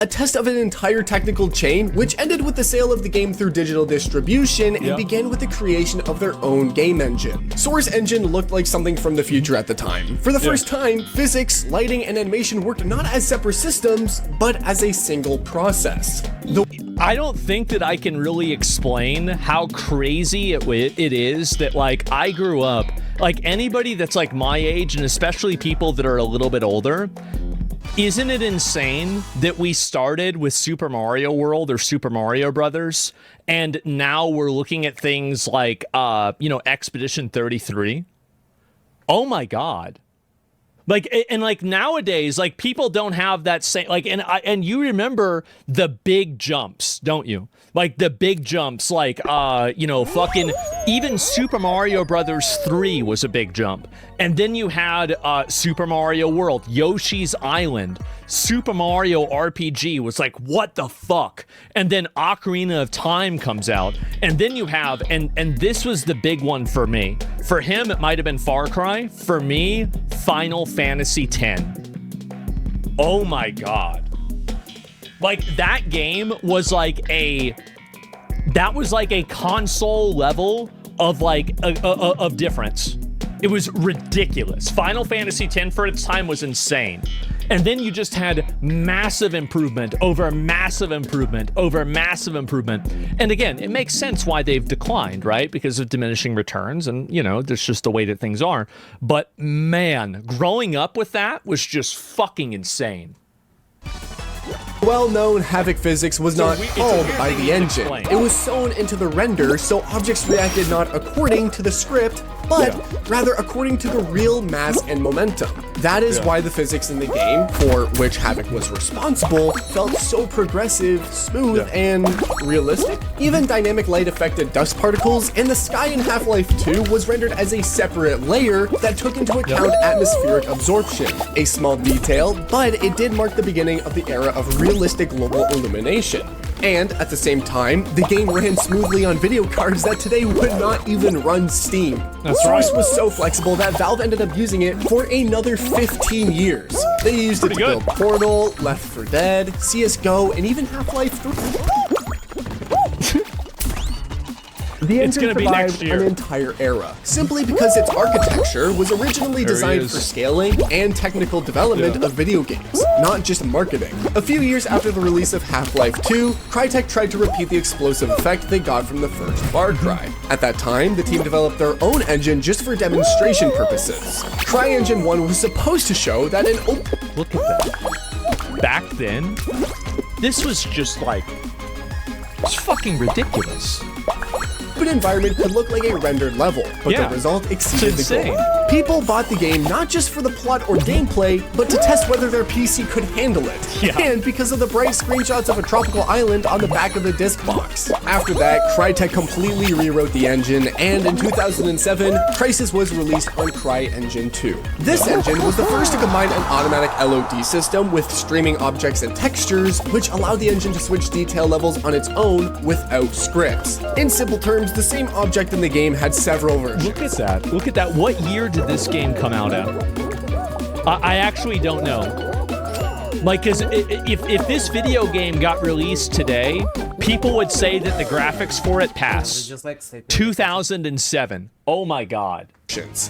a test of an entire technical chain, which ended with the sale of the game through digital distribution and began with the creation of their own game engine. Source Engine looked like something from the future at the time. For the first time, physics, lighting, and animation worked not as separate systems, but as a single process. I don't think that I can really explain how crazy it is that, like, I grew up, like, anybody that's like my age, and especially people that are a little bit older, isn't it insane that we started with Super Mario World or Super Mario Brothers, and now we're looking at things like, Expedition 33? Oh my God. Like, and like nowadays, like people don't have that same, like, and you remember the big jumps, don't you? Like the big jumps, like, fucking even Super Mario Brothers 3 was a big jump. And then you had Super Mario World, Yoshi's Island, Super Mario RPG was like, what the fuck? And then Ocarina of Time comes out. And then you have, and this was the big one for me. For him, it might have been Far Cry. For me, Final Fantasy X. Oh my God. Like that game was like a console level of like of difference. It was ridiculous. Final Fantasy X for its time was insane. And then you just had massive improvement over massive improvement over massive improvement. And again, it makes sense why they've declined, right? Because of diminishing returns and, there's just the way that things are. But man, growing up with that was just fucking insane. Well-known Havok physics was not called by the engine. It was sewn into the render, so objects reacted not according to the script, but rather according to the real mass and momentum. That is why the physics in the game, for which Havok was responsible, felt so progressive, smooth, and realistic. Even dynamic light affected dust particles, and the sky in Half-Life 2 was rendered as a separate layer that took into account atmospheric absorption. A small detail, but it did mark the beginning of the era of realistic global illumination. And at the same time, the game ran smoothly on video cards that today would not even run Steam. Source was so flexible that Valve ended up using it for another 15 years. They used it to build Portal, Left 4 Dead, CSGO, and even Half-Life 3. The engine survived an entire era, simply because its architecture was originally designed for scaling and technical development of video games, not just marketing. A few years after the release of Half-Life 2, Crytek tried to repeat the explosive effect they got from the first Far Cry. At that time, the team developed their own engine just for demonstration purposes. CryEngine 1 was supposed to show that an Look at that. Back then, this was just like, it's fucking ridiculous. Environment could look like a rendered level, but the result exceeded the goal. People bought the game not just for the plot or gameplay, but to test whether their PC could handle it. And because of the bright screenshots of a tropical island on the back of the disc box. After that, Crytek completely rewrote the engine, and in 2007, Crysis was released on CryEngine 2. This engine was the first to combine an automatic LOD system with streaming objects and textures, which allowed the engine to switch detail levels on its own without scripts. In simple terms, the same object in the game had several versions. Look at that. Look at that. What year did this game come out at? I actually don't know. Like, because if this video game got released today, people would say that the graphics for it passed. 2007. Oh my God.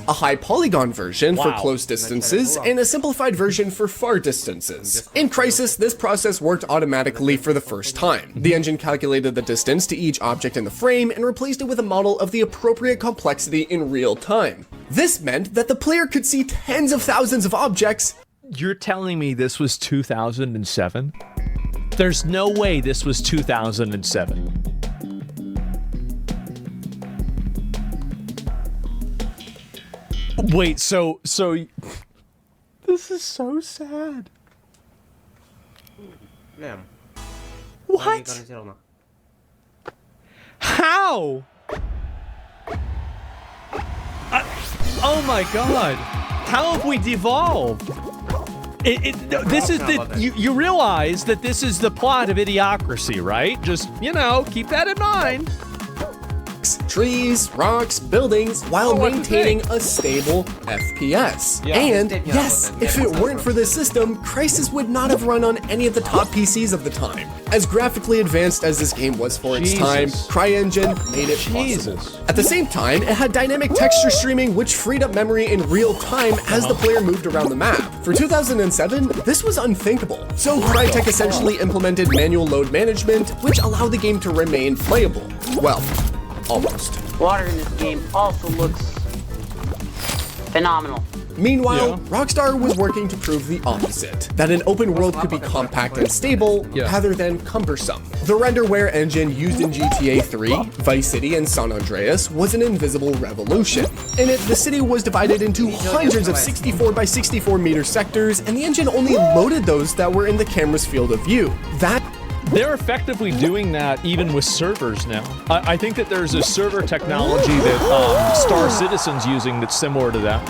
A high polygon version for close distances, and a simplified version for far distances. In Crysis, this process worked automatically for the first time. The engine calculated the distance to each object in the frame and replaced it with a model of the appropriate complexity in real time. This meant that the player could see tens of thousands of objects. You're telling me this was 2007? There's no way this was 2007. Wait, so this is so sad. What? How? Oh my God. How have we devolved? This is you realize that this is the plot of Idiocracy, right? Just, keep that in mind. trees, rocks, buildings, while maintaining a stable FPS. And yes, if it weren't for this system, Crysis would not have run on any of the top PCs of the time. As graphically advanced as this game was for its time, CryEngine made it possible. At the same time, it had dynamic texture streaming, which freed up memory in real time as the player moved around the map. For 2007, this was unthinkable. So Crytek essentially implemented manual load management, which allowed the game to remain playable. Well, almost. Water in this game also looks phenomenal. Meanwhile, Rockstar was working to prove the opposite, that an open world could be compact and stable rather than cumbersome. The renderware engine used in GTA 3, Vice City, and San Andreas was an invisible revolution. In it, the city was divided into hundreds of 64 by 64 meter sectors, and the engine only loaded those that were in the camera's field of view. They're effectively doing that even with servers now. I think that there's a server technology that Star Citizen's using that's similar to that.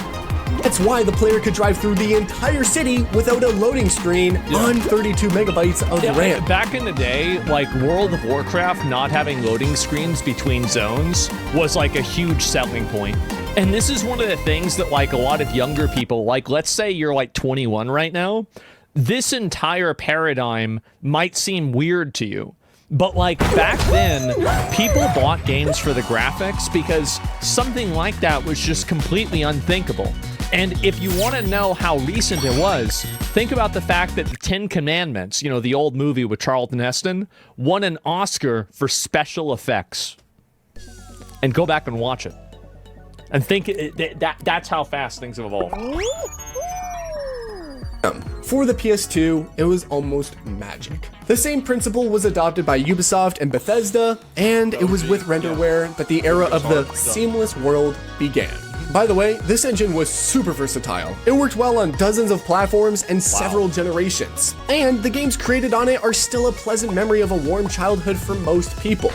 That's why the player could drive through the entire city without a loading screen on 32 megabytes of RAM. Back in the day, like World of Warcraft not having loading screens between zones was like a huge selling point. And this is one of the things that like a lot of younger people, like let's say you're like 21 right now, this entire paradigm might seem weird to you. But like back then, people bought games for the graphics because something like that was just completely unthinkable. And if you want to know how recent it was, think about the fact that the Ten Commandments, you know, the old movie with Charlton Heston, won an Oscar for special effects. And go back and watch it. And think that's how fast things have evolved. For the PS2, it was almost magic. The same principle was adopted by Ubisoft and Bethesda, and it was with renderware that the era of the seamless world began. By the way, this engine was super versatile. It worked well on dozens of platforms and several generations. And the games created on it are still a pleasant memory of a warm childhood for most people.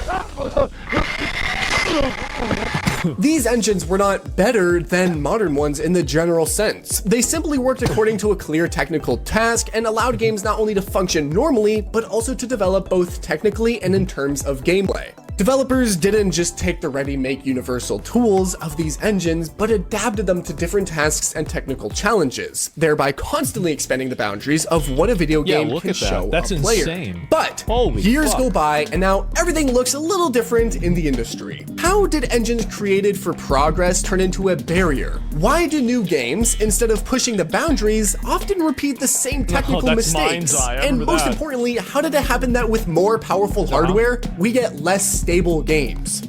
These engines were not better than modern ones in the general sense. They simply worked according to a clear technical task and allowed games not only to function normally, but also to develop both technically and in terms of gameplay. Developers didn't just take the ready-made universal tools of these engines, but adapted them to different tasks and technical challenges, thereby constantly expanding the boundaries of what a video game can show That's a player. Insane. But years go by, and now everything looks a little different in the industry. How did engines created for progress turn into a barrier? Why do new games, instead of pushing the boundaries, often repeat the same technical mistakes? And most importantly, how did it happen that with more powerful hardware, we get less stable games?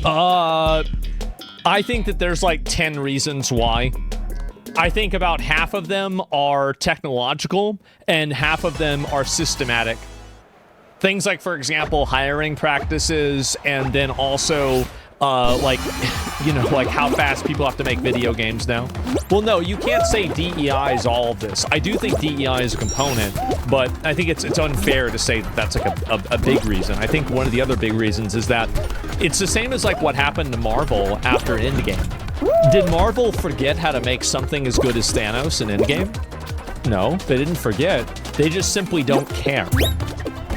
I think that there's like 10 reasons why. I think about half of them are technological and half of them are systematic. Things like, for example, hiring practices, and then also like, you know, like how fast people have to make video games now. Well, no, you can't say DEI is all of this. I do think DEI is a component, but I think it's unfair to say that that's like a big reason. I think one of the other big reasons is that it's the same as like what happened to Marvel after Endgame. Did Marvel forget how to make something as good as Thanos in Endgame? No, they didn't forget. They just simply don't care.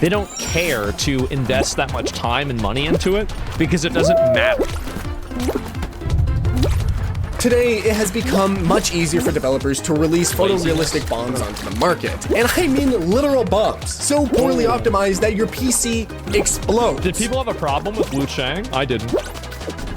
They don't care to invest that much time and money into it because it doesn't matter. Today, it has become much easier for developers to release photorealistic bombs onto the market. And I mean literal bombs, so poorly optimized that your PC explodes. Did people have a problem with Wu Chang? I didn't.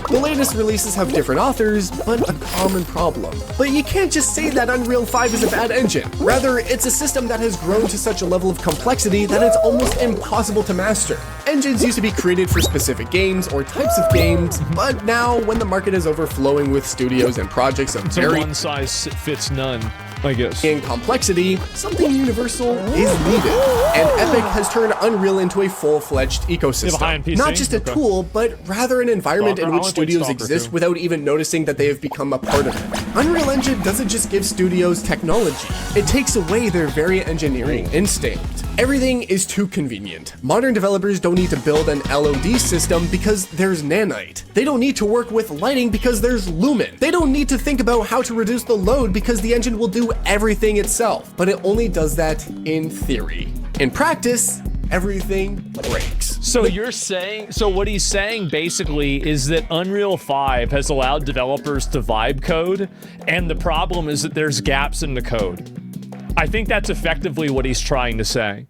The latest releases have different authors, but a common problem. But you can't just say that Unreal 5 is a bad engine. Rather, it's a system that has grown to such a level of complexity that it's almost impossible to master. Engines used to be created for specific games or types of games, but now when the market is overflowing with studios and projects of very one size fits none, I guess. In complexity, something universal is needed, and Epic has turned Unreal into a full-fledged ecosystem. Not just a tool, but rather an environment in which studios exist without even noticing that they have become a part of it. Unreal Engine doesn't just give studios technology, it takes away their very engineering instinct. Everything is too convenient. Modern developers don't need to build an LOD system because there's Nanite. They don't need to work with lighting because there's Lumen. They don't need to think about how to reduce the load because the engine will do everything itself, but it only does that in theory. In practice, everything breaks. So you're saying, so what he's saying basically is that Unreal 5 has allowed developers to vibe code, and the problem is that there's gaps in the code. I think that's effectively what he's trying to say.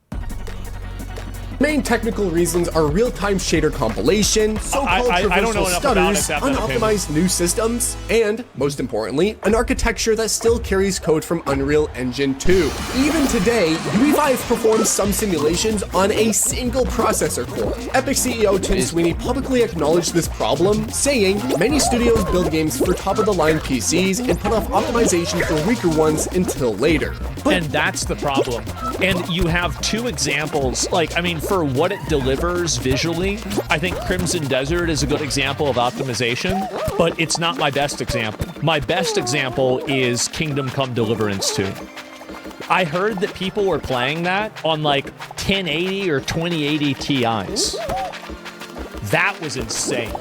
Main technical reasons are real-time shader compilation, so-called traversal stutters, unoptimized new systems, and, most importantly, an architecture that still carries code from Unreal Engine 2. Even today, UE5 performs some simulations on a single processor core. Epic CEO Tim Sweeney publicly acknowledged this problem, saying, "Many studios build games for top-of-the-line PCs and put off optimization for weaker ones until later." And that's the problem. And you have two examples, like, I mean, for what it delivers visually, I think Crimson Desert is a good example of optimization, but it's not my best example. My best example is Kingdom Come Deliverance 2. I heard that people were playing that on like 1080 or 2080 Ti's. That was insane.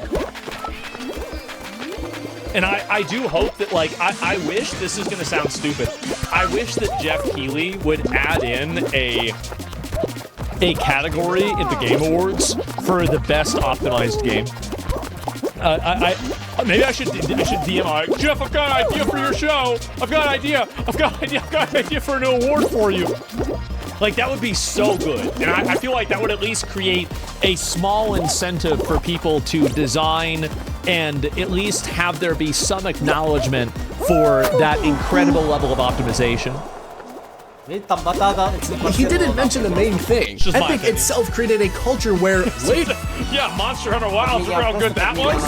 And I do hope that, like, I wish, this is gonna sound stupid, I wish that Jeff Keighley would add in a category in the Game Awards for the best optimized game. Maybe I should DM like, Jeff, I've got an idea for your show. I've got an idea for an award for you. Like, that would be so good. And I feel like that would at least create a small incentive for people to design and at least have there be some acknowledgement for that incredible level of optimization. He didn't mention the main thing. Epic itself created a culture where yeah, Monster Hunter Wilds, remember how good that was?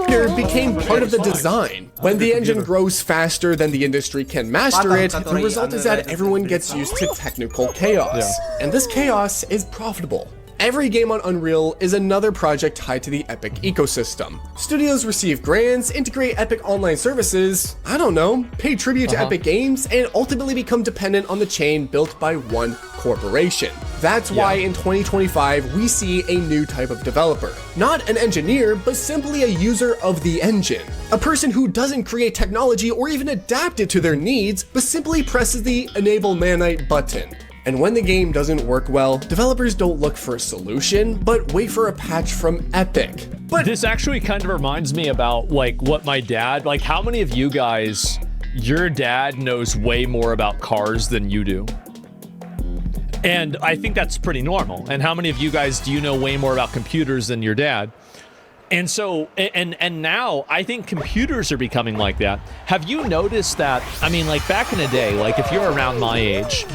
It became part of the design. When the engine grows faster than the industry can master it, the result is that everyone gets used to technical chaos. And this chaos is profitable. Every game on Unreal is another project tied to the Epic ecosystem. Studios receive grants, integrate Epic online services, I don't know, pay tribute to Epic Games, and ultimately become dependent on the chain built by one corporation. That's why in 2025, we see a new type of developer. Not an engineer, but simply a user of the engine. A person who doesn't create technology or even adapt it to their needs, but simply presses the Enable Manite button. And when the game doesn't work well, developers don't look for a solution, but wait for a patch from Epic. But this actually kind of reminds me about, like, what my dad, like, how many of you guys, your dad knows way more about cars than you do? And I think that's pretty normal. And how many of you guys do you know way more about computers than your dad? And so, and now I think computers are becoming like that. Have you noticed that? I mean, like, back in the day, like, if you're around my age,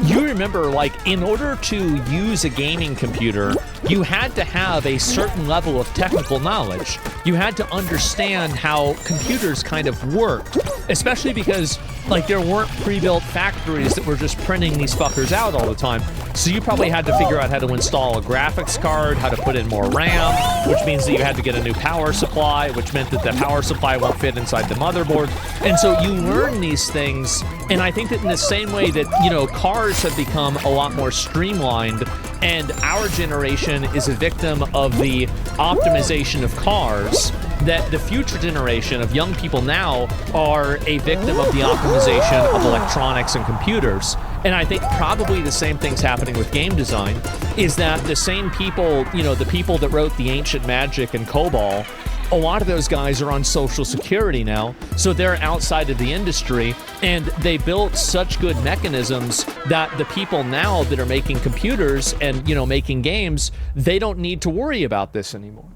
you remember, like, in order to use a gaming computer, you had to have a certain level of technical knowledge. You had to understand how computers kind of worked, especially because, like, there weren't pre-built factories that were just printing these fuckers out all the time. So you probably had to figure out how to install a graphics card, how to put in more RAM, which means that you had to get a new power supply, which meant that the power supply won't fit inside the motherboard. And so you learn these things, and I think that in the same way that, you know, cars have become a lot more streamlined, and our generation is a victim of the optimization of cars, that the future generation of young people now are a victim of the optimization of electronics and computers. And I think probably the same thing's happening with game design, is that the same people, you know, the people that wrote the Ancient Magic and COBOL, a lot of those guys are on Social Security now, so they're outside of the industry, and they built such good mechanisms that the people now that are making computers and, you know, making games, they don't need to worry about this anymore.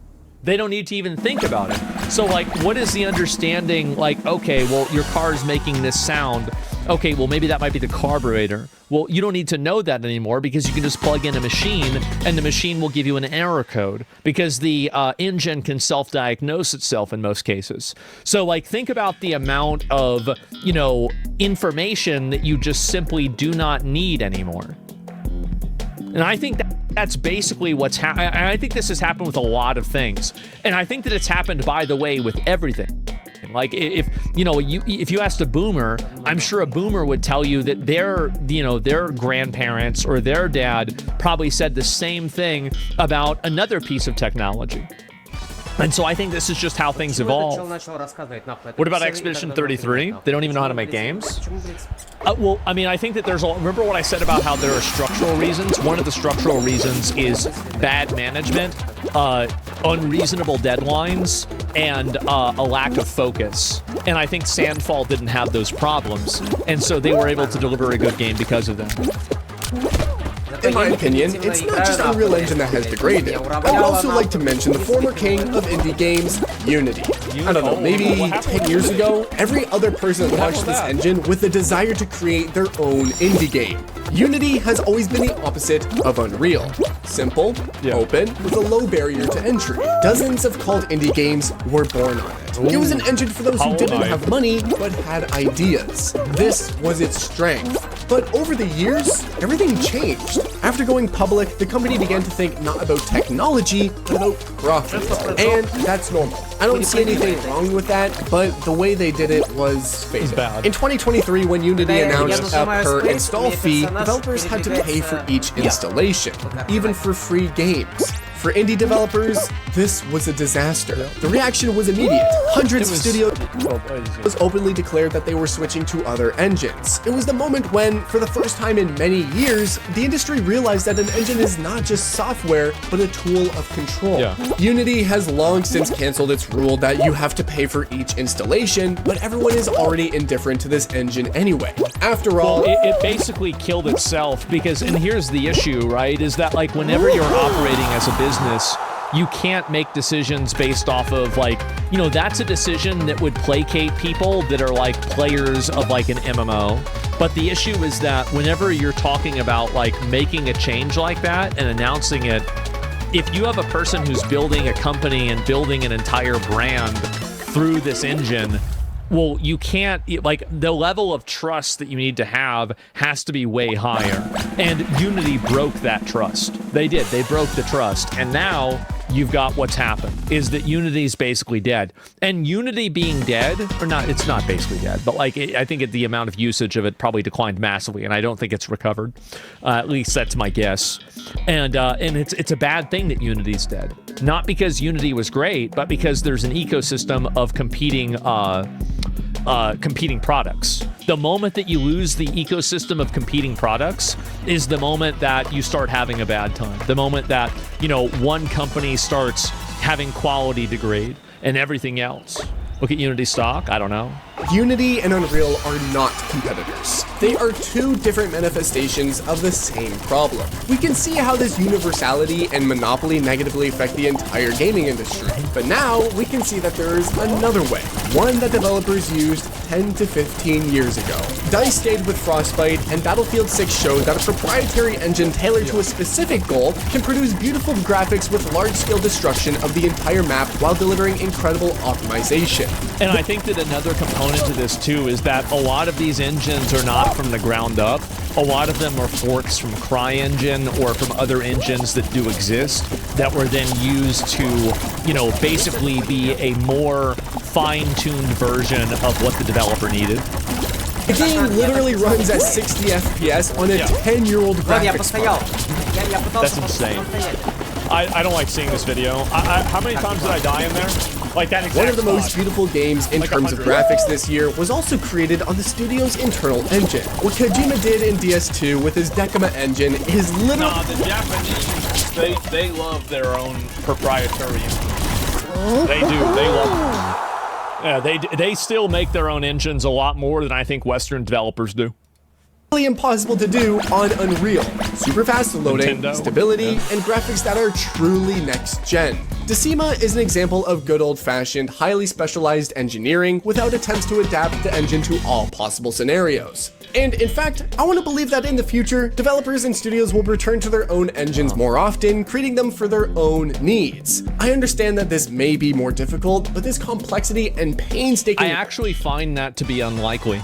They don't need to even think about it. So, like, what is the understanding? Like, okay, well, your car's making this sound. Okay, well, maybe that might be the carburetor. Well, you don't need to know that anymore because you can just plug in a machine and the machine will give you an error code because the engine can self-diagnose itself in most cases. So, like, think about the amount of, you know, information that you just simply do not need anymore. And I think that's basically what's happened. I think this has happened with a lot of things. And I think that it's happened, by the way, with everything. Like, if you know, if you asked a boomer, I'm sure a boomer would tell you that their grandparents or their dad probably said the same thing about another piece of technology. And so I think this is just how things evolve. What about Expedition 33? They don't even know how to make games? Well, I mean, I think that there's a... Remember what I said about how there are structural reasons? One of the structural reasons is bad management, unreasonable deadlines, and a lack of focus. And I think Sandfall didn't have those problems. And so they were able to deliver a good game because of that. In my opinion, it's not just Unreal Engine that has degraded. I would also like to mention the former king of indie games, Unity. I don't know, maybe 10 years ago, every other person launched this engine with the desire to create their own indie game. Unity has always been the opposite of Unreal. Simple, open, with a low barrier to entry. Dozens of called indie games were born on it. It was an engine for those who didn't have money, but had ideas. This was its strength. But over the years, everything changed. After going public, the company began to think not about technology, but about profit. And that's normal. I don't see anything wrong with that, but the way they did it was bad. In 2023, when Unity announced a per install fee, developers had to pay for each installation, even for free games. For indie developers, this was a disaster. The reaction was immediate. Hundreds of studios openly declared that they were switching to other engines. It was the moment when, for the first time in many years, the industry realized that an engine is not just software, but a tool of control. Unity has long since canceled its rule that you have to pay for each installation, but everyone is already indifferent to this engine anyway. After all, it basically killed itself because, and here's the issue, right, is that like whenever you're operating as a business, you can't make decisions based off of like, you know, that's a decision that would placate people that are like players of like an MMO. But the issue is that whenever you're talking about like making a change like that and announcing it, if you have a person who's building a company and building an entire brand through this engine, well, you can't, like, the level of trust that you need to have has to be way higher. And Unity broke that trust. They did. They broke the trust. And now you've got what's happened, is that Unity's basically dead. And Unity being dead, or not, it's not basically dead, but like, I think the amount of usage of it probably declined massively, and I don't think it's recovered. At least that's my guess. And it's a bad thing that Unity's dead. Not because Unity was great, but because there's an ecosystem of competing products. The moment that you lose the ecosystem of competing products is the moment that you start having a bad time. The moment that, you know, one company starts having quality degrade and everything else. Look at Unity stock, I don't know. Unity and Unreal are not competitors. They are two different manifestations of the same problem. We can see how this universality and monopoly negatively affect the entire gaming industry. But now, we can see that there is another way, one that developers used 10 to 15 years ago. DICE stayed with Frostbite, and Battlefield 6 showed that a proprietary engine tailored to a specific goal can produce beautiful graphics with large-scale destruction of the entire map while delivering incredible optimization. And I think that another component to this too is that a lot of these engines are not from the ground up. A lot of them are forks from CryEngine or from other engines that do exist that were then used to, you know, basically be a more fine-tuned version of what the developer needed. The game literally runs at 60 FPS on a 10-year-old graphics card. That's insane. I don't like seeing this video. How many times did I die in there? Like that exact One of the spot. most beautiful games in terms of graphics this year was also created on the studio's internal engine. What Kojima did in DS2 with his Decima engine is literally... Nah, the Japanese, they love their own proprietary engine. They do. They love them. Yeah, they still make their own engines a lot more than I think Western developers do. Impossible to do on Unreal. Super fast loading, Nintendo. stability, and graphics that are truly next gen. Decima is an example of good old-fashioned, highly specialized engineering without attempts to adapt the engine to all possible scenarios. And in fact, I want to believe that in the future, developers and studios will return to their own engines more often, creating them for their own needs. I understand that this may be more difficult, but this complexity and painstaking... I actually find that to be unlikely.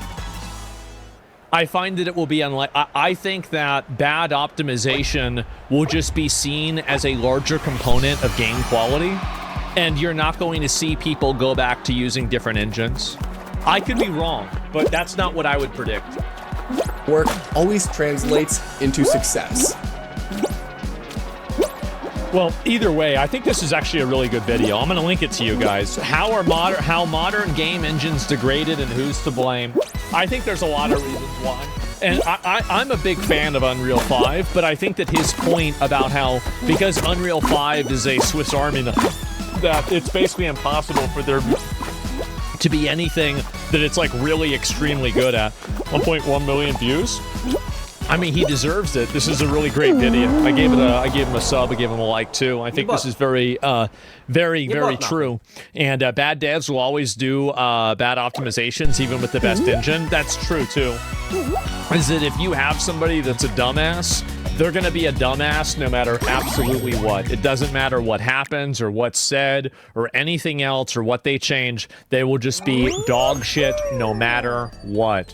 I find that it will be unlikely. I think that bad optimization will just be seen as a larger component of game quality, and you're not going to see people go back to using different engines. I could be wrong, but that's not what I would predict. Work always translates into success. Well, either way, I think this is actually a really good video. I'm going to link it to you guys. How modern game engines degraded and who's to blame? I think there's a lot of reasons why. And I'm a big fan of Unreal 5, but I think that his point about how, because Unreal 5 is a Swiss Army knife, that it's basically impossible for there to be anything that it's like really extremely good at. 1.1 million views? I mean, he deserves it. This is a really great video. I gave him a sub. I gave him a like too. I think this is very true. And bad devs will always do bad optimizations, even with the best engine. That's true too. Is that if you have somebody that's a dumbass, they're gonna be a dumbass no matter absolutely what. It doesn't matter what happens or what's said or anything else or what they change. They will just be dog shit no matter what.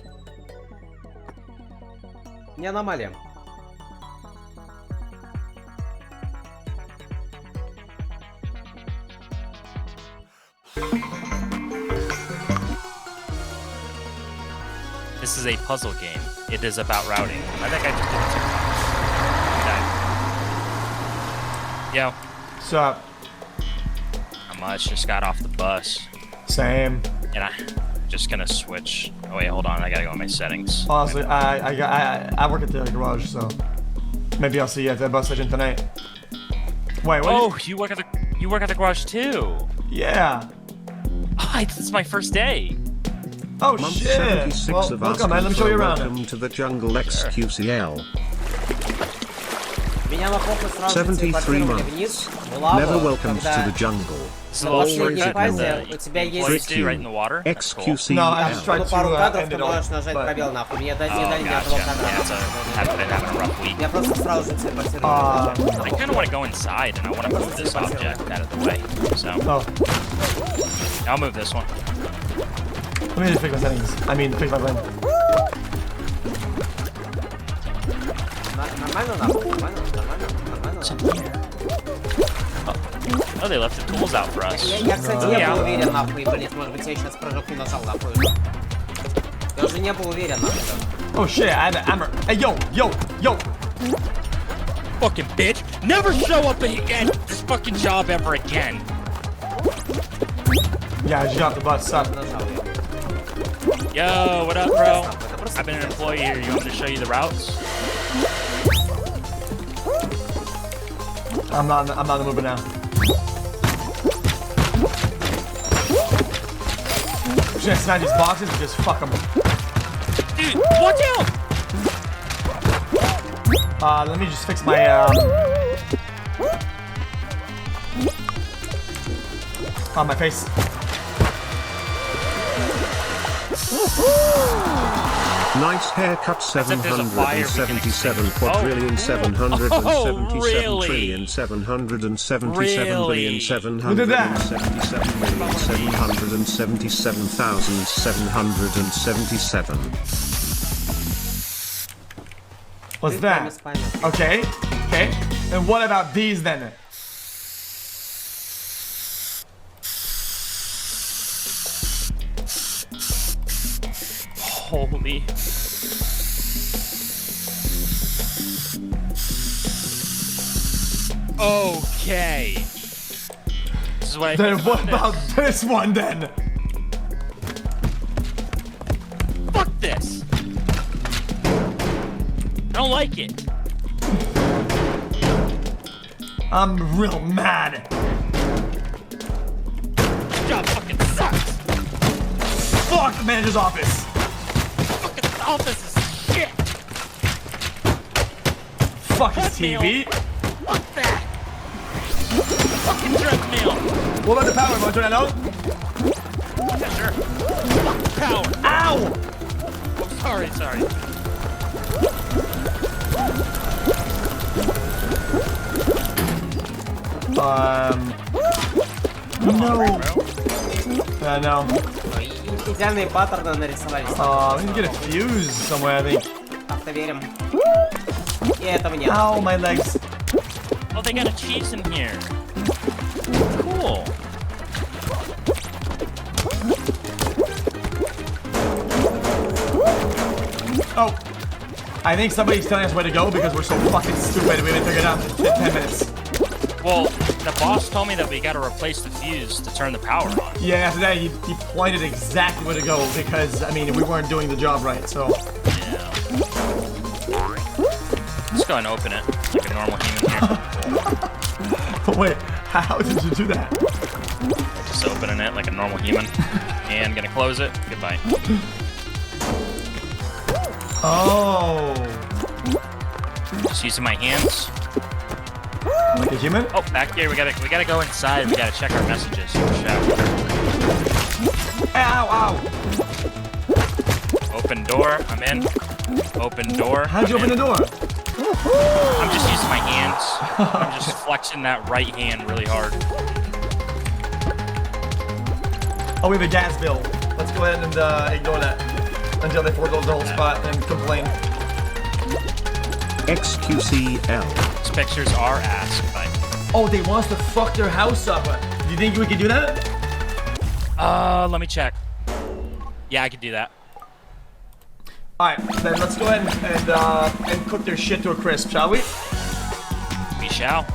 Не аномалия. This is a puzzle game. It is about routing. I think I just did it. Yo. What's up? Not much. Just got off the bus. Same. And I'm just gonna switch. Oh wait, hold on. I gotta go in my settings. Honestly, I work at the garage, so maybe I'll see you at the bus station tonight. Wait, what? Oh, you work at the garage too? Yeah. Oh, it's my first day. Oh shit! Well, welcome, man. Let me show you around. Welcome to the jungle XQCL. Меня на фокус сразу 73 months. Never welcomes to the jungle. So последней фазе у тебя есть... right in the water? XQCL. No, I just tried to пару кадров, end ты it all, можешь нажать but... пробел нахуй. Мне не дали ни Gotcha. одного кадра. Yeah, I've been having a rough week. Я просто сразу же телепортировал. I kind of want to go inside and I want to move this object out of the way. So Oh, I'll move this one. let me just fix my settings. I mean, fix my blend. Нормально нахуй, нормально. Oh, they left the tools out for us. Я, кстати, не был уверен нахуй, блин, может быть я сейчас прыжок не нажал нахуй. Я уже не был уверен нахуй. Oh shit, I have an hammer. Hey, yo! Fucking bitch! Never show up again at this fucking job ever again. Yeah, I just got off the bus. Suck. Нажал я. Yo, what up, bro? I've been an employee here. You want me to show you the routes? I'm not in the movie now. Should I smash these boxes or just fuck them? Dude, watch out! Let me just fix my on my face. Nice haircut, 777 quadrillion, 777 trillion, 777 billion, 777 million, 777,777. What's that? Okay. And what about these then? Holy. Okay. This is what I Then think what about about this one then? Fuck this. I don't like it. I'm real mad. This job fucking sucks. Fuck the manager's office. Fucking office is shit. Fuck his TV. Fuck that. Fucking treadmill. What about the power? Want to turn that on? Yeah, sure. Fuck power. Ow! Oh, sorry. No. No. Идеальные паттерны нарисовались. We need to get a fuse somewhere, I think. Автоверим. И этого нет. Ow, my legs. Oh, they got a cheese in here. Cool. Oh. I think somebody's telling us where to go because we're so fucking stupid. We haven't figured it out in 10 minutes. Well, the boss told me that we gotta replace the fuse to turn the power on. Yeah, after that, he pointed exactly where to go because, I mean, we weren't doing the job right, so. Yeah. Let's go and open it like a normal human here. Wait, how did you do that? Just opening it like a normal human. And gonna close it. Goodbye. Oh. Just using my hands. Like a human? Oh, back here. We gotta go inside. We gotta check our messages. Ow, ow. Open door. I'm in. Open door. How'd you open the door? I'm just using my hands. I'm just flexing that right hand really hard. Oh, we have a gas bill. Let's go ahead and ignore that until they forego the whole spot and complain. XQCL. These pictures are ass. Goodbye. Oh, they want us to fuck their house up. Do you think we could do that? Let me check. Yeah, I could do that. Alright, then let's go ahead and cook their shit to a crisp, shall we? We shall.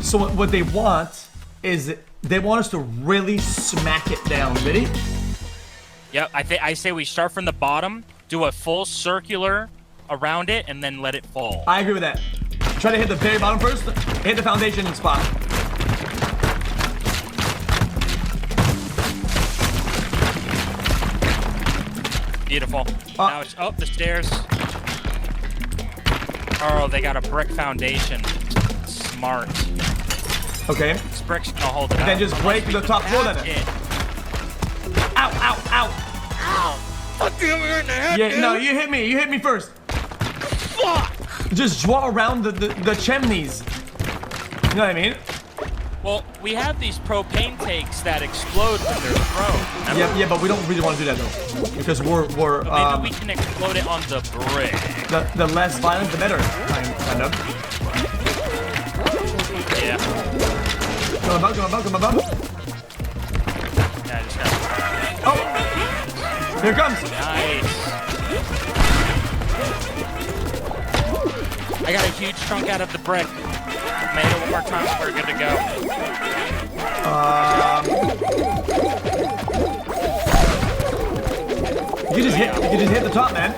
So what they want is they want us to really smack it down, ready? Yep, I say we start from the bottom, do a full circular around it, and then let it fall. I agree with that. Try to hit the very bottom first, hit the foundation spot. Beautiful. Now it's up the stairs. Oh, they got a brick foundation. Smart. Okay. This brick's gonna hold it And then up. just break the top floor then. Ow, ow, ow. Ow! Fuck you in the head, Yeah, no, you hit me first. Fuck! Just draw around the chimneys. You know what I mean? Well, we have these propane tanks that explode when they're thrown. Remember? Yeah, but we don't really want to do that though, because we're Maybe we can explode it on the brick. the less violent the better, kind of. Yeah. Come on, come on. Yeah, I just got. Oh, here it comes. Nice. I got a huge chunk out of the brick. Made it one more time, we're good to go. You just hit the top, man.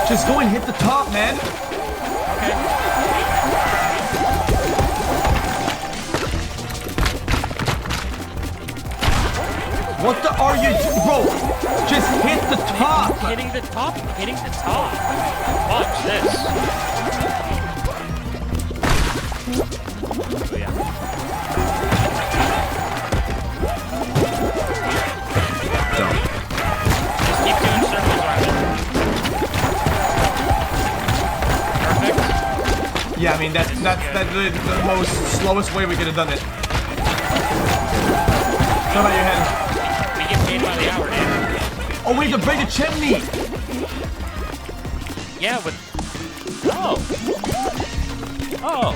Just go and hit the top, man. Okay. What the are you, bro? Just hit the top. Hitting the top. Hitting the top. Watch this. Oh, yeah. Just keep doing circles around it. Perfect. Yeah, I mean that's the most slowest way we could have done it. How about your head? We get paid by the hour, dude. Oh, we have to break a chimney. Yeah, but... Oh. Oh.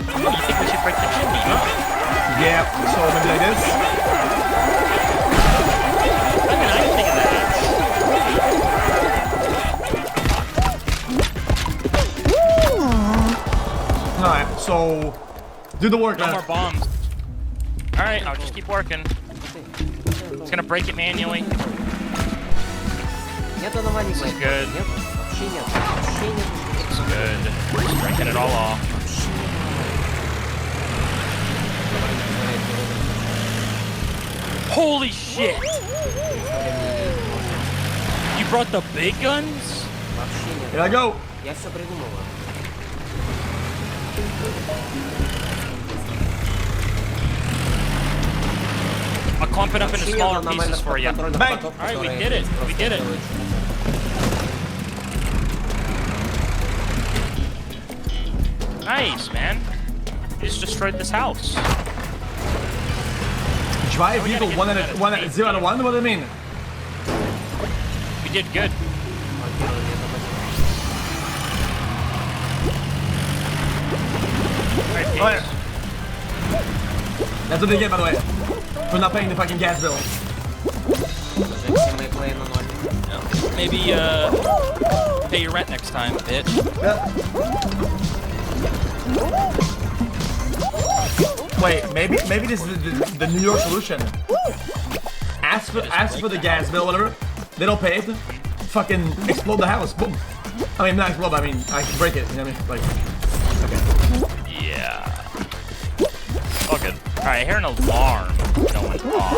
Oh, you think we should break the chimney, huh? Yeah, so maybe like this. I mean, I can think of that. Alright, so do the work, No man. more bombs. Alright, I'll just keep working. It's gonna break it manually. Нет аномалий, This is good. Нет, вообще нет. Вообще нет. It's good. Just breaking it all off. Holy shit! You brought the big guns? Вообще нет. Here I go. Я все придумала. I'll clump it up into Вообще нет smaller аномальных pieces for you. подконтрольных Bang. потоков, Alright, we которые did it. просто We did it. делают. Nice, man. You just destroyed this house. Drive we gotta vehicle get one to at that 0 out of 1? What do you mean? We did good. Alright, Oh, yeah. That's what they get, by the way, for not paying the fucking gas bill. Уже все мои плей на ноль. Maybe pay your rent next time, bitch. Wait, maybe this is the New York solution. Ask for the gas bill, whatever. They don't pay it. Fucking explode the house. Boom. I mean, not explode. I mean, I can break it. You know what I mean? Like, okay. Yeah. Okay. All right. I hear an alarm going off.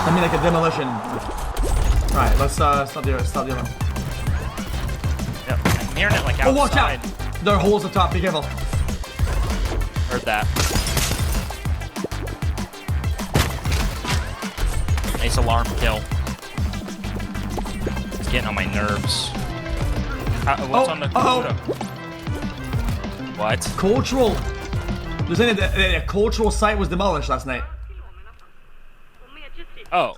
I mean, like a demolition. All right, let's stop the alarm. Yep. I'm hearing it like outside. Oh, watch out! There are holes at the top. Be careful. Heard that. Nice alarm kill. It's getting on my nerves. What's on the quota? What? Cultural. They're saying that a cultural site was demolished last night. Oh.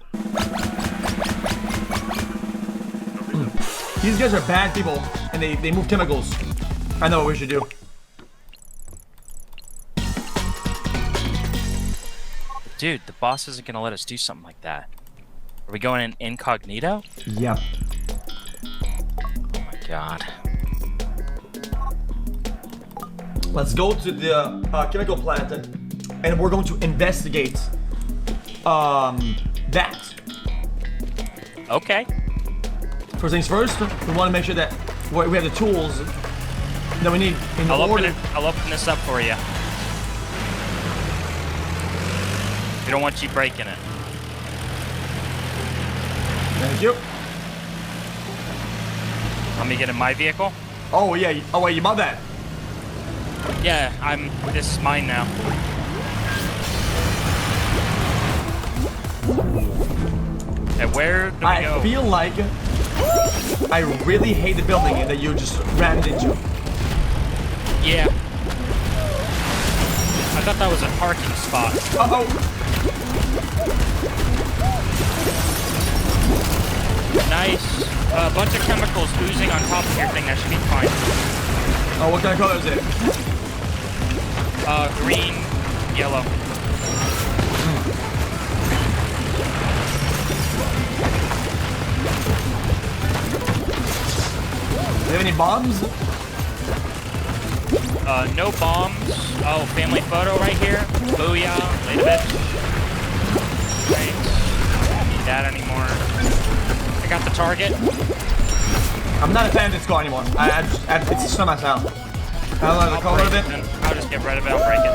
These guys are bad people, and they move chemicals. I know what we should do. Dude, the boss isn't gonna let us do something like that. Are we going in incognito? Yep. Oh my god. Let's go to the chemical plant, and we're going to investigate that. Okay. First things first, we want to make sure that we have the tools that we need in order. I'll open this up for you. We don't want you breaking it. Thank you. Let me get in my vehicle. Oh yeah. Oh wait, you bought that? Yeah, this is mine now. And where do we go? I feel like I really hate the building that you just ran into. Yeah. I thought that was a parking spot. Uh-oh. Nice. A bunch of chemicals oozing on top of your thing. That should be fine. Oh, what kind of color is it? Green, yellow. Do you have any bombs? No bombs. Oh, family photo right here. Booyah. Wait a bit. Right. Don't need that anymore. I got the target. I'm not a fan of this car anymore. It's just not my style. I don't like the color of it. I'll just get rid of it. I'll break it.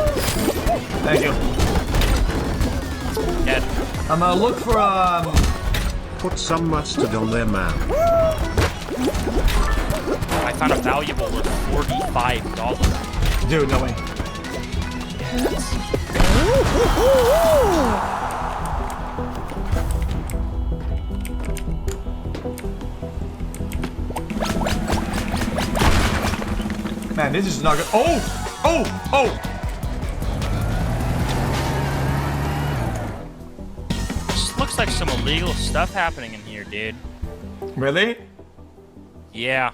Thank you. Dead. I'm gonna look for Put some mustard on their man. I found a valuable worth $45. Dude, no way. Man, this is not good. Oh! Oh! Oh! This looks like some illegal stuff happening in here, dude. Really? Yeah.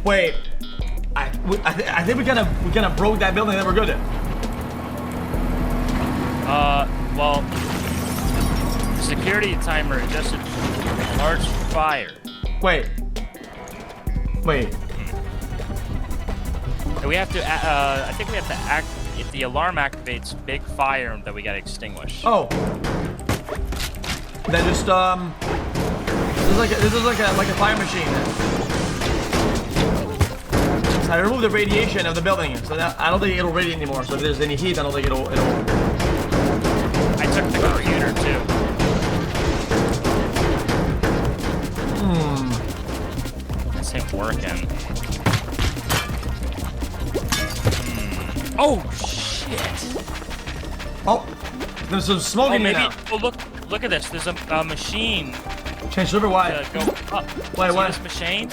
Wait. I think we kind of broke that building and then we're good. Well, the security timer adjusted a large fire. Wait. Wait. And we have to, I think we have to act, if the alarm activates, big fire that we gotta extinguish. Oh. Then just, this is like a fire machine. So I removed the radiation of the building, so that, I don't think it'll radiate anymore. So if there's any heat, I don't think it'll... I took the computer too. This ain't working. Oh shit! Oh, there's some smoke in here now. Oh, look at this. There's a machine. Change server, why? To go up. Why, See why? this machine?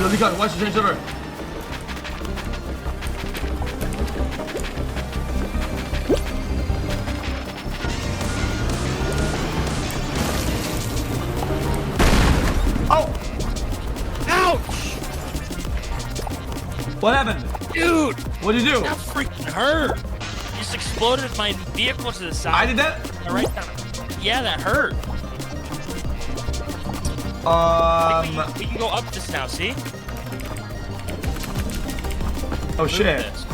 Why's the change server? Oh! Ouch! What happened? Dude! What'd you do? That freaking hurt! You just exploded my vehicle to the side. I did that? Right down. Yeah, that hurt. We can go up this now, see? Oh Move shit. this.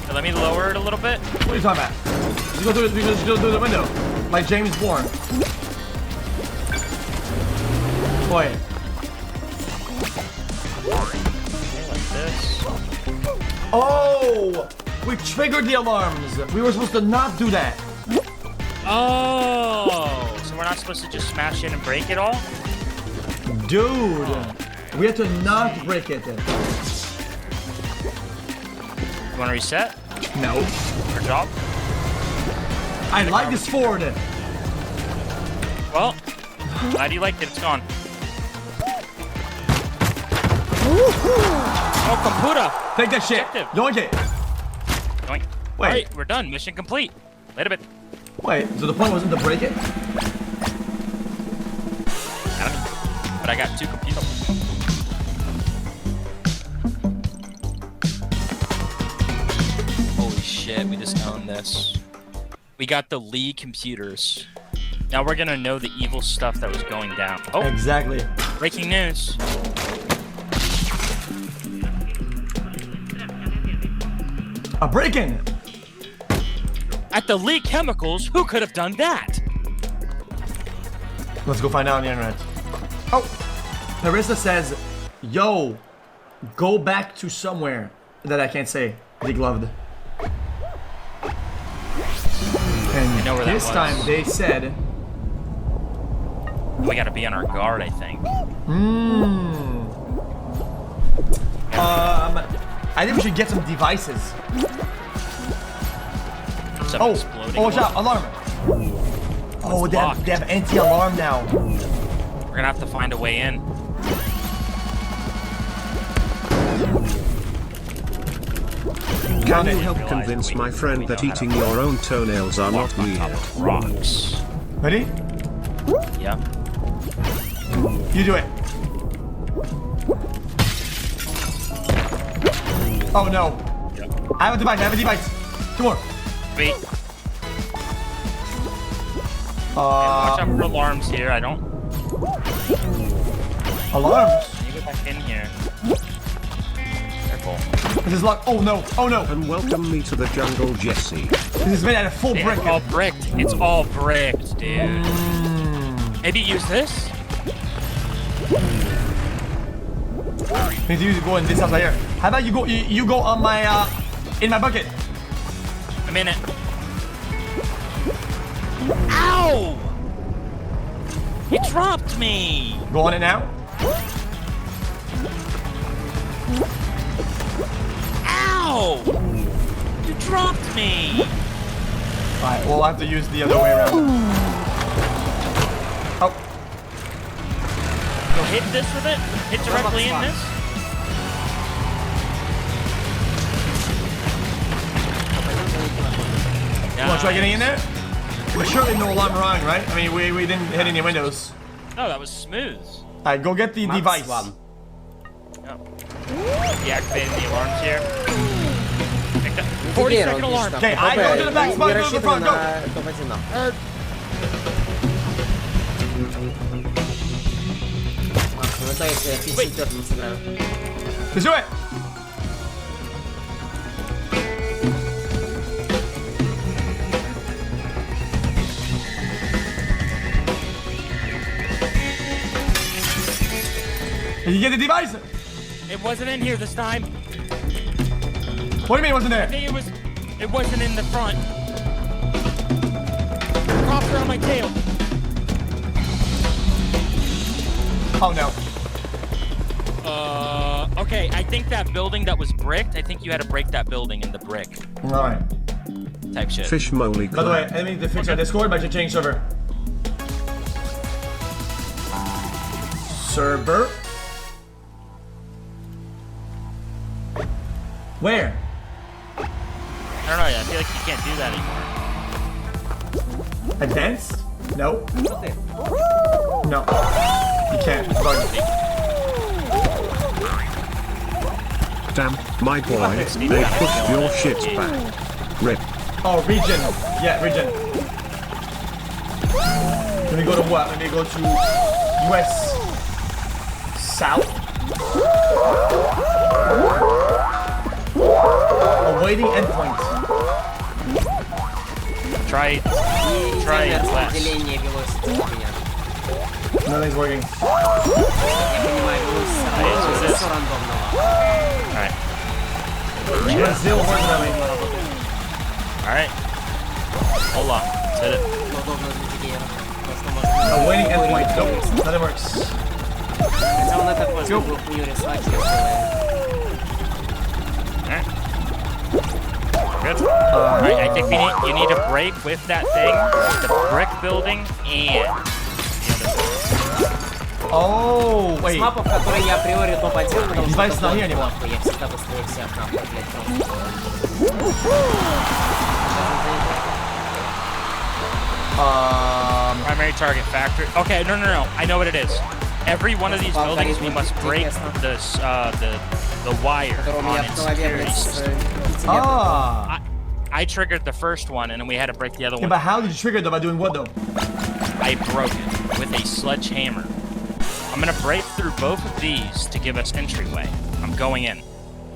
Here, let me lower it a little bit. What are you talking about? Just go through the window. Like James Bourne. Boy. Like this. Oh! We triggered the alarms. We were supposed to not do that. Oh, so we're not supposed to just smash it and break it all? Dude. We had to not break it. You want to reset? No. Our job? I like this Ford. Well, glad you liked it. It's gone. Oh, computer! Take that shit. Objective. Yoink it. Yoink. Wait. All right, we're done. Mission complete. Later, bit. Wait, so the point wasn't to break it? I don't know. But I got 2 computers. Holy shit, we just own this. We got the Lee computers. Now we're gonna know the evil stuff that was going down. Oh, Exactly. breaking news. A break-in. At the Lee Chemicals, who could have done that? Let's go find out on the internet. Oh, Larissa says, yo, go back to somewhere that I can't say. Degloved. And know where that this was. time they said, We gotta be on our guard, I think. I think we should get some devices. Some Oh, exploding. oh, watch out, alarm. Oh, they locked. have anti-alarm now. We're gonna have to find a way in. Can you I help realize convince we- my we friend know that how to eating your own toenails are not Walk on top weird? of rocks. Ready? Yeah. You do it. Oh no. I have a device, I have a device. 2 more. Wait. Watch out for alarms here. I don't. Alarms? Can you go back in here? Careful. This is locked. Oh no, oh no. And welcome me to the jungle, Jesse. This is made out of full brick. It's all bricked. It's all bricked, dude. Maybe use this? Need to use go in this house right here. How about you go on my in my bucket? A minute. Ow! You dropped me! Go on it now. Ow! You dropped me! Alright, we'll have to use the other way around. Oh, Go hit this with it? Hit directly in this? you wanna try getting in there? But surely no alarm rang, right? I mean, we didn't hit any windows. No, that was smooth. Alright, go get the device. One. Oh. Deactivating the alarms here. Pick that. Non ti 40 chiedo, second non ti alarm. sto. Okay, I go to the back spot, mi go to the front, go. sto facendo. Marco, non sai che fissi il giorno Instagram. Let's do it. Did you get the device? It wasn't in here this time. What do you mean it wasn't I there? think it wasn't in the front. Props are on my tail. Oh no. Okay, I think that building that was bricked, I think you had to break that building in the brick Alright. type shit. Fish moly By the way, crab. I need to fix our Discord by changing server. Server? Where? I don't know, I feel like you can't do that anymore. Advanced? No. No. You can't. It's bugged. Damn, my boy, they pushed your shit back. Rip. Oh, region. Yeah, region. Let me go to what? Let me go to US South. Awaiting endpoint. Try less. Разделение velocity у меня. Nothing's working. Я понимаю, velocity все рандомного. Alright. Brazil working on me. Alright. Hold on. Let's hit it. Удобно для диггеров. Просто можно... Awaiting endpoint. Nope, nothing works. Хотя он это просто был хуй рисовать, Alright. Good. Alright, I think you need a break with that thing, the brick building, and the other thing. Oh, wait. С мапов, которые я априори топ-1, потому что Девайс на я не могу. я всегда быстрее всех нахуй, блядь, Primary target factory. Okay, no. I know what it is. Every one of these buildings, we must break the wire on its security system. Ah. I triggered the first one, and then we had to break the other Yeah, one. but how did you trigger them? By doing what though? I broke it with a sledgehammer. I'm gonna break through both of these to give us entryway. I'm going in.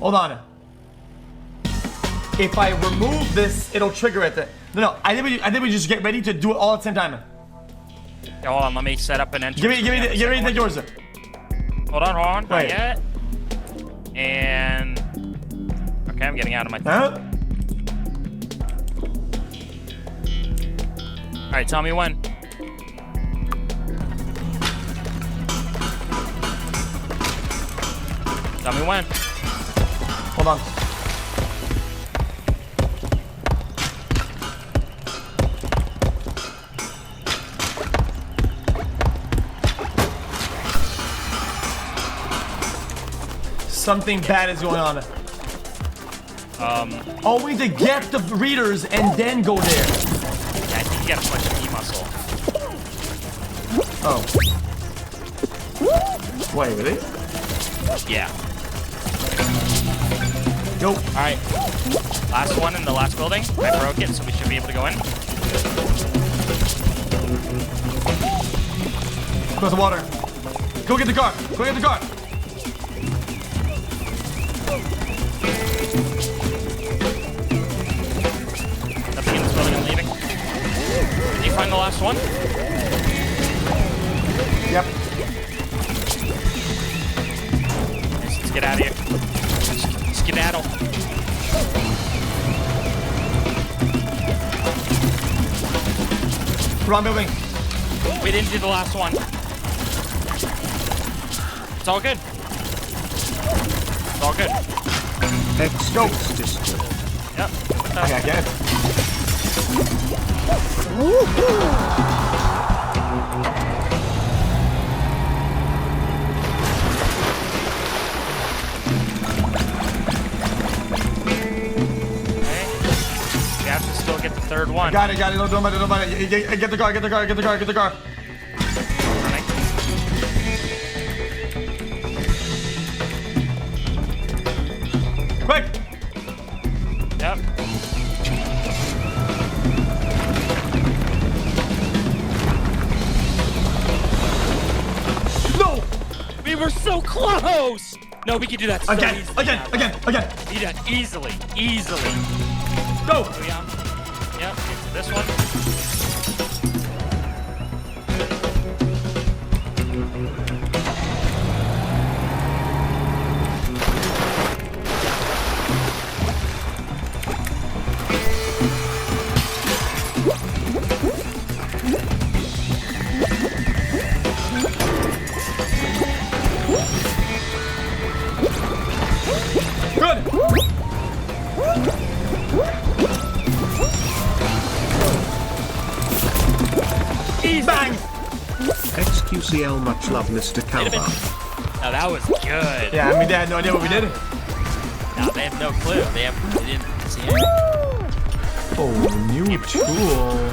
Hold on. If I remove this, it'll trigger it. No. I think we just get ready to do it all at the same time. Yeah, hold on, let me set up an entrance. Get ready to take yours. Hold on, not Wait. yet. And okay, I'm getting out of my. Huh? All right, tell me when. Tell me when. Hold on. Something bad is going on. Oh, we need to get the readers and then go there. Yeah, I think you gotta punch the E muscle. Oh. Wait, really? Yeah. Yo. All right. Last one in the last building. I broke it, so we should be able to go in. Across the water. Go get the car. Go get the car. Nothing in this building. I'm leaving. Did you find the last one? Yep. Let's get out of here. Skedaddle. Wrong building. We didn't do the last one. It's all good. It's all good. Go. Yep. Okay, I get it. Okay. We have to still get the third one. Got it. Don't matter. Get the car. Running. Quick. Yep. No. We were so close! No, we can do that so Again. easily. Again. We did that easily. Go. Oh, yeah. Yep, into this one. Good. Bang. XQCL, much love, Mr. Calva. Now that was good. Yeah, I mean they had no idea what we did. Now they have no clue. They didn't see anything. Oh, new tool.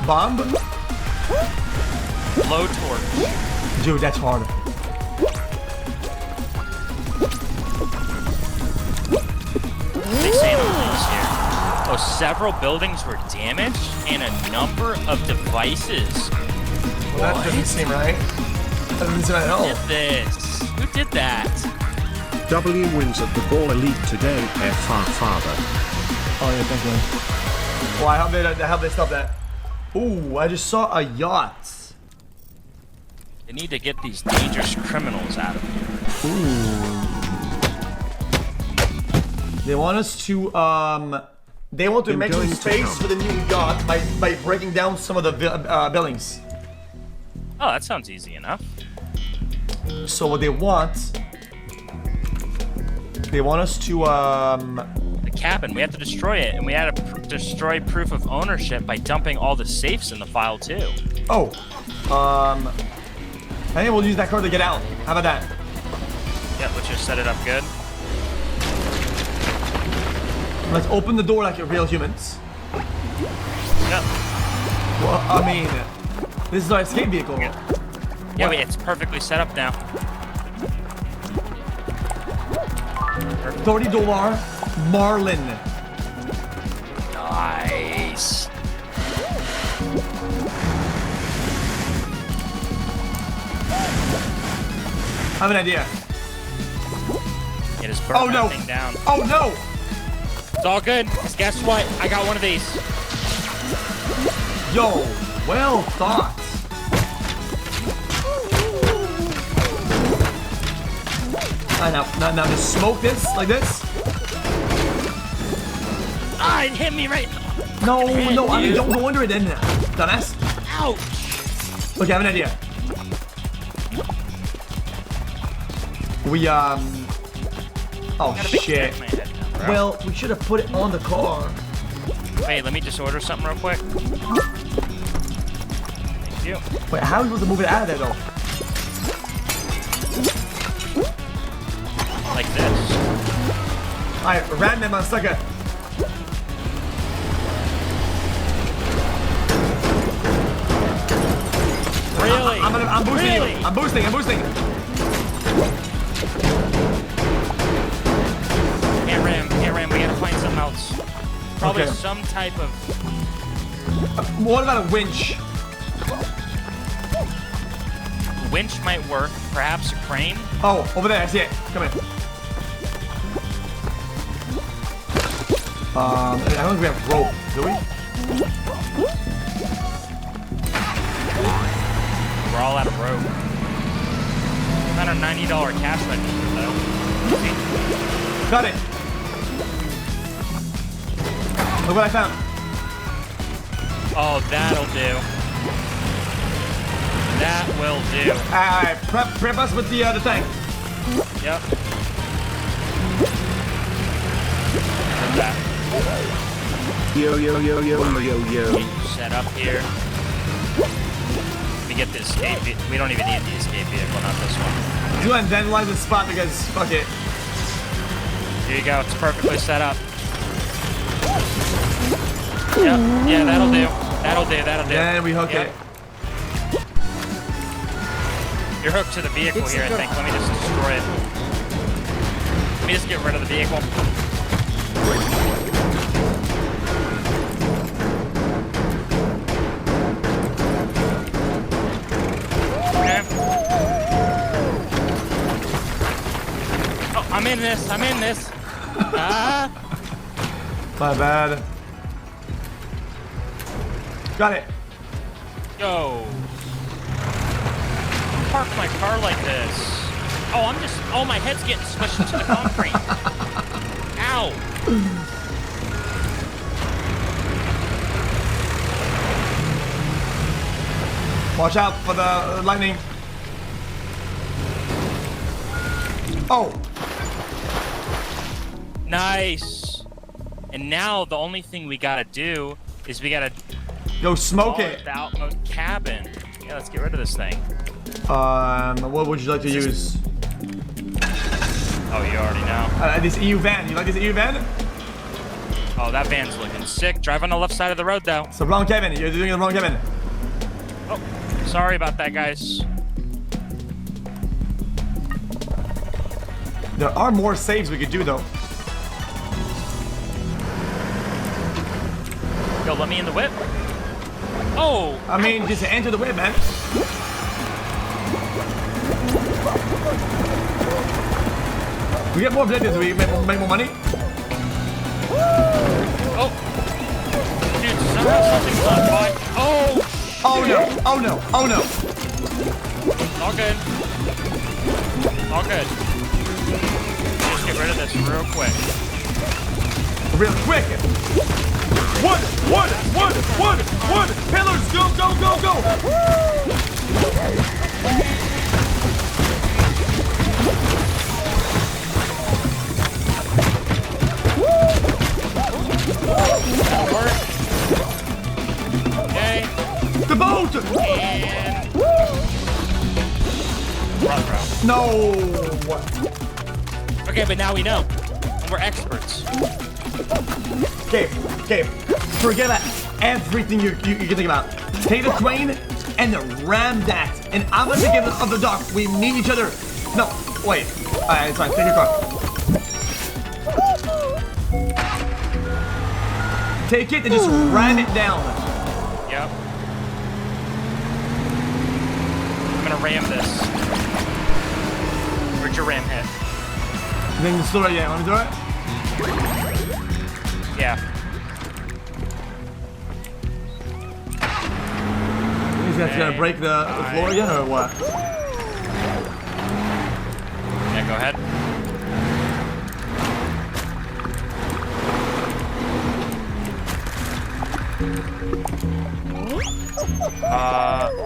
Bomb? Low torque. Dude, that's hard. They say the rules here. Oh, several buildings were damaged and a number of devices. Well, that doesn't seem right. That doesn't seem right at Who all. did this? Who did that? W wins at the Ball Elite today, father. Oh yeah, thank you. Well, I hope they stop that. Ooh, I just saw a yacht. They need to get these dangerous criminals out of here. Ooh. They want us to they want to make going to space town. for the new yacht by breaking down some of the buildings. Oh, that sounds easy enough. So what they want us to The cabin, we have to destroy it, and we had to destroy proof of ownership by dumping all the safes in the file too. oh, I think we'll use that card to get out. How about that? Yeah, let's just set it up good. Let's open the door like real humans. Yep. Well, I mean, this is our escape vehicle. Yeah, wait, it's perfectly set up now. $30 Marlin. Nice. I have an idea. Yeah, just burn Oh no! that thing down. Oh no! It's all good, 'cause guess what? I got one of these. Yo, well thought. Now just smoke this like this. Ah, it hit me right. No, I mean don't go under it then, dumbass. Ouch. Okay, I have an idea. We Oh Gotta be shit. kidding my head now, bro. Well, we should have put it on the car. Wait, let me just order something real quick. Thank you. Wait, how are we supposed to move it out of there though? Like this. Alright, random on sucker. Really? I'm boosting Really? you. I'm boosting. Can't ram. We gotta find something else. Probably Okay. some type of. What about a winch? Winch might work. Perhaps a crane. Oh, over there, I see it. Come in. I don't think we have rope, do we? We're all out of rope. Found a $90 cash register though. Got it. Look what I found. Oh, that'll do. That will do. Alright, prep us with the tank. Yep. Where's that? Yo. Set up here. We get the escape. We don't even need the escape vehicle, not this one. Do and vandalize the spot because fuck it. Here you go. It's perfectly set up. Yep. Yeah, that'll do. That'll do. Then we hook Yep. it. You're hooked to the vehicle here, I think. Let me just destroy it. Let me just get rid of the vehicle. Okay. Oh, I'm in this. Ah. My bad. Got it. Yo. Park my car like this. Oh, my head's getting smushed into the concrete. Ow. Watch out for the lightning. Oh, Nice. And now the only thing we gotta do is we gotta go smoke guard it. the outmost cabin. Yeah, let's get rid of this thing. What would you like to use? Oh, you already know. This EU van. You like this EU van? Oh, that van's looking sick. Drive on the left side of the road, though. It's the wrong cabin. You're doing the wrong cabin. Oh, sorry about that, guys. There are more saves we could do though. Yo, let me in the whip. Oh! I mean, just enter the whip, man. We get more objectives, we make more money. Oh! Dude, somehow something's not fine. Oh! Oh no, oh no, oh no. All good. All good. Just get rid of this real quick. Real quick. One. Pillars, go. That'll work. Okay. The boat. And... Rough. No. Okay, but now we know. And we're experts. Okay. Forget about everything you can think about. Take the crane and ram that. And I'm gonna take it of the dock. We need each other. No, wait. Alright, it's fine. Take your car. Take it and just ram it down. Yep. I'm gonna ram this. Where'd your ram hit? Then slow it down. Let me do it. Yeah. He's gonna break the floor again or what? Yeah, go ahead.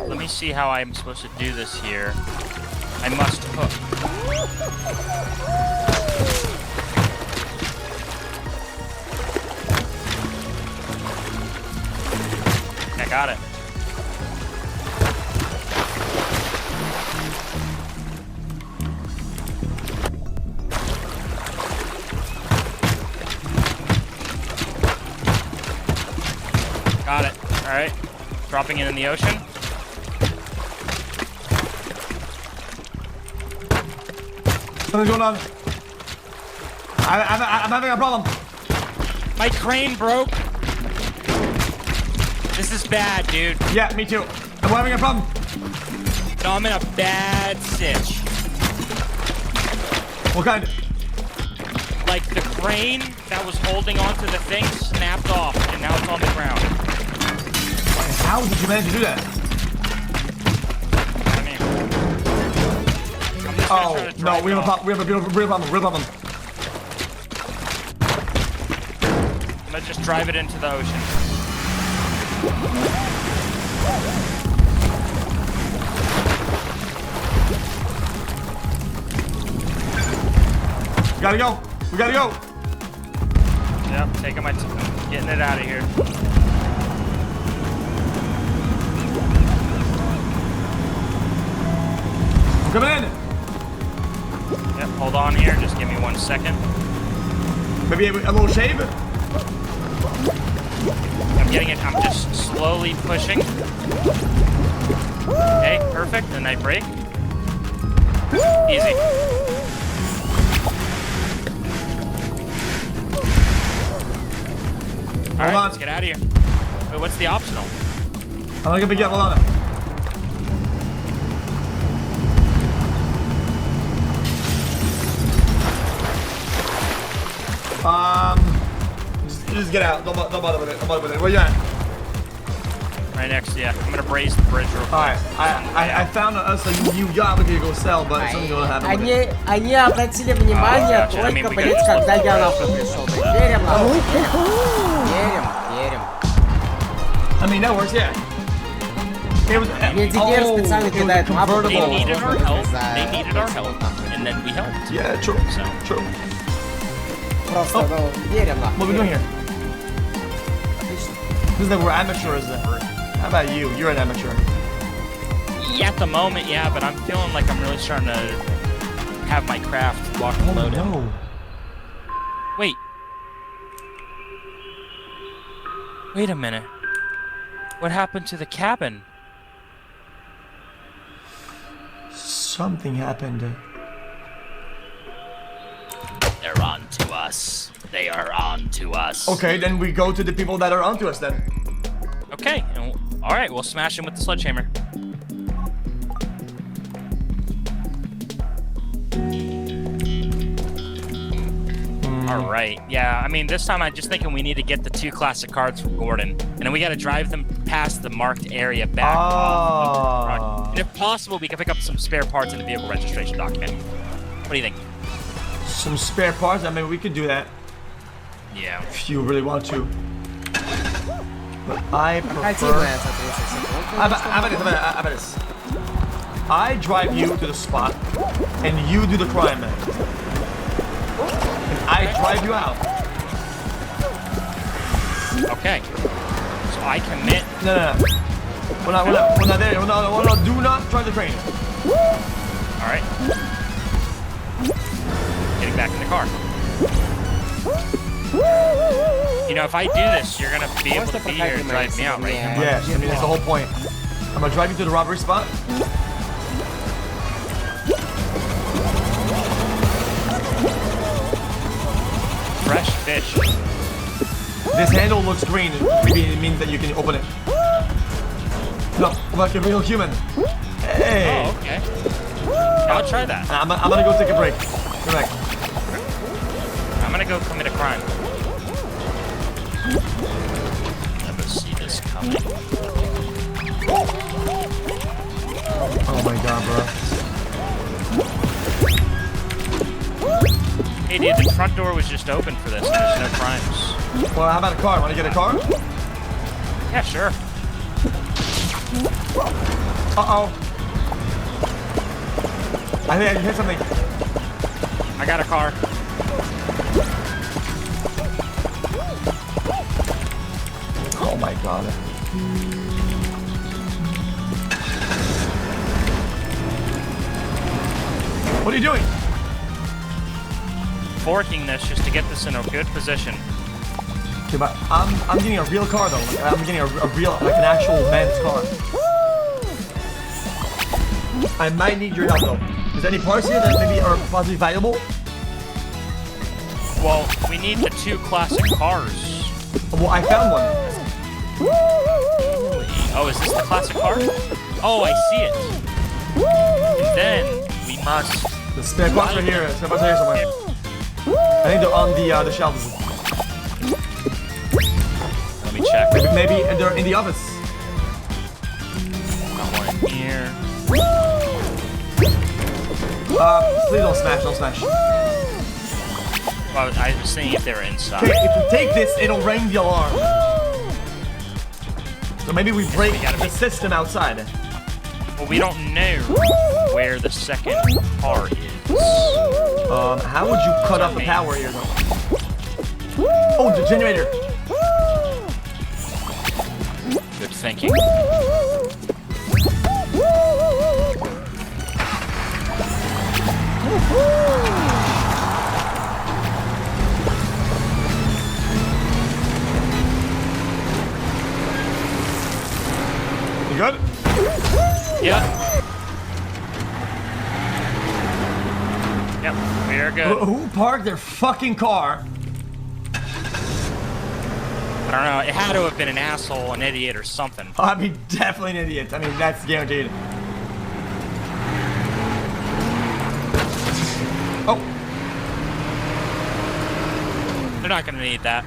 Let me see how I'm supposed to do this here. I must hook. I got it. Got it. All right. Dropping it in the ocean. What's going on? I'm having a problem. My crane broke. This is bad, dude. Yeah, me too. I'm having a problem. No, I'm in a bad sitch. What kind? Like the crane that was holding onto the thing snapped off, and now it's on the ground. How did you manage to do that? I mean, I'm just gonna try to No, drive we it have a off. problem. We have a real problem. I'm gonna just drive it into the ocean. We gotta go. Yep, taking my getting it out of here. I'm coming in. Yep, hold on here. Just give me 1 second. Maybe a little shave. I'm getting it. I'm just slowly pushing. Okay, perfect. And I brake. Easy. All right, on. let's get out of here. Wait, what's the optional? I'm gonna get hold on. Just get out. Don't bother with it. Where you at? Right next, yeah. I'm gonna braze the bridge real quick. Alright, I found us a new yacht we could go sell, but something gonna happen with it. Они обратили внимание только, блин, когда я нахуй пришел. Верим, нахуй. Верим. I mean, that works, yeah. It was, Медикер специально кидает мапу. They needed our help. And then we helped. Yeah, true. So. True. Просто, ну, верим, нахуй. What are we doing here? Отлично. This is like we're amateurs. How about you? You're an amateur. Yeah, at the moment, yeah, but I'm feeling like I'm really starting to have my craft locked and loaded. No. Wait. Wait a minute. What happened to the cabin? Something happened. They're on to us. They are on to us. Okay, then we go to the people that are onto us then. Okay. All right, we'll smash him with the sledgehammer. All right. Yeah, I mean, this time I'm just thinking we need to get the 2 classic cards from Gordon, and then we got to drive them past the marked area back off of the truck. And if possible, we can pick up some spare parts in the vehicle registration document. What do you think? Some spare parts? I mean, we could do that Yeah. if you really want to. But I prefer... How about this? I drive you to the spot, and you do the crime, man. I drive you out. Okay. So I commit. No. We're not there. Do not drive the train. All right. Getting back in the car. You know, if I do this, you're gonna be able to be here and drive me out, right? Yeah, I mean, that's the whole point. I'm gonna drive you to the robbery spot. Fresh fish. This handle looks green. Maybe it means that you can open it. No, like a real human. Hey. Oh, okay. I'll try that. I'm gonna go take a break. Come back. I'm gonna go commit a crime. Never see this coming. Oh my god, bro. Hey, dude, the front door was just open for this. There's no crimes. Well, how about a car? Want to get a car? Yeah, sure. Uh-oh. I think I hit something. I got a car. Oh my god. What are you doing? Forking this just to get this in a good position. Okay, but I'm getting a real car though. Like, I'm getting a real, like an actual man's car. I might need your help though. Is there any parts here that maybe are possibly valuable? Well, we need the 2 classic cars. Well, I found one. Oh, is this the classic car? Oh, I see it. And then we must. The spare parts are here. Spare parts are here somewhere. I think they're on the shelves. Let me check. Maybe they're in the office. Got one in here. Please don't smash, don't smash. Well, I was saying if they were inside. Okay, if we take this, it'll ring the alarm. So maybe we break the system outside. Well, we don't know where the second car is. How would you cut off the power here though? Oh, the generator. Good thinking. You good? Yeah. Yep, we are good. Who parked their fucking car? I don't know. It had to have been an asshole, an idiot, or something. I mean, definitely an idiot. I mean, that's guaranteed. Oh. They're not gonna need that.